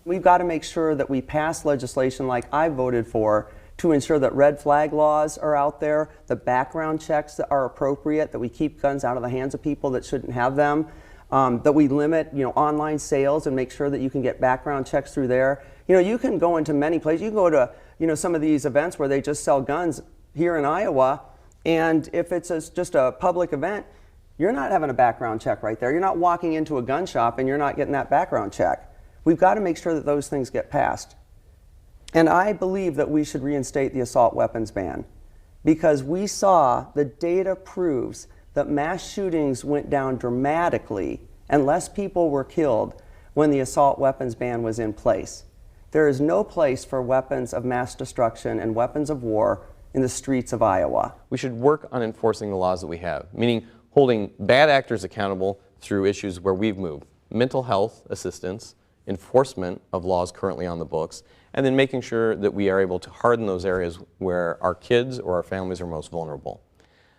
We've got to make sure that we pass legislation like I voted for to ensure that red flag laws are out there, the background checks that are appropriate, that we keep guns out of the hands of people that shouldn't have them, that we limit, online sales and make sure that you can get background checks through there. You can go into many places. You can go to, some of these events where they just sell guns here in Iowa, and if it's just a public event, you're not having a background check right there. You're not walking into a gun shop and you're not getting that background check. We've got to make sure that those things get passed. And I believe that we should reinstate the assault weapons ban because we saw the data proves that mass shootings went down dramatically and less people were killed when the assault weapons ban was in place. There is no place for weapons of mass destruction and weapons of war in the streets of Iowa. We should work on enforcing the laws that we have, meaning holding bad actors accountable through issues where we've moved, mental health assistance, enforcement of laws currently on the books, and then making sure that we are able to harden those areas where our kids or our families are most vulnerable.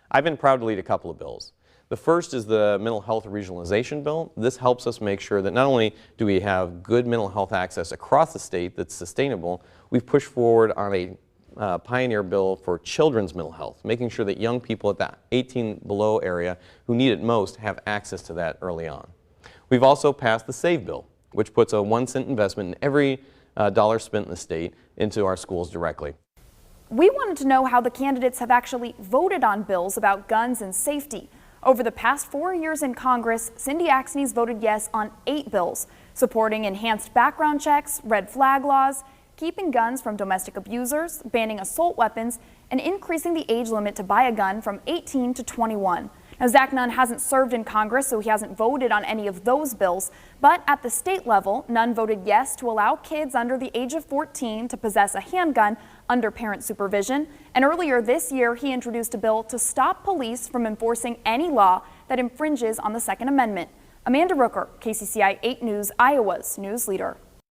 I've been proud to lead a couple of bills. The first is the mental health regionalization bill. This helps us make sure that not only do we have good mental health access across the state that's sustainable, we've pushed forward on a pioneer bill for children's mental health, making sure that young people at that 18 below area who need it most have access to that early on. We've also passed the SAVE bill, which puts a 1-cent investment in every dollar spent in the state into our schools directly. We wanted to know how the candidates have actually voted on bills about guns and safety. Over the past 4 years in Congress, Cindy Axnes voted yes on 8 bills, supporting enhanced background checks, red flag laws, keeping guns from domestic abusers, banning assault weapons, and increasing the age limit to buy a gun from 18 to 21. Now, Zach Nunn hasn't served in Congress, so he hasn't voted on any of those bills. But at the state level, Nunn voted yes to allow kids under the age of 14 to possess a handgun under parent supervision. And earlier this year, he introduced a bill to stop police from enforcing any law that infringes on the Second Amendment. Amanda Rooker, KCCI 8 News, Iowa's news leader.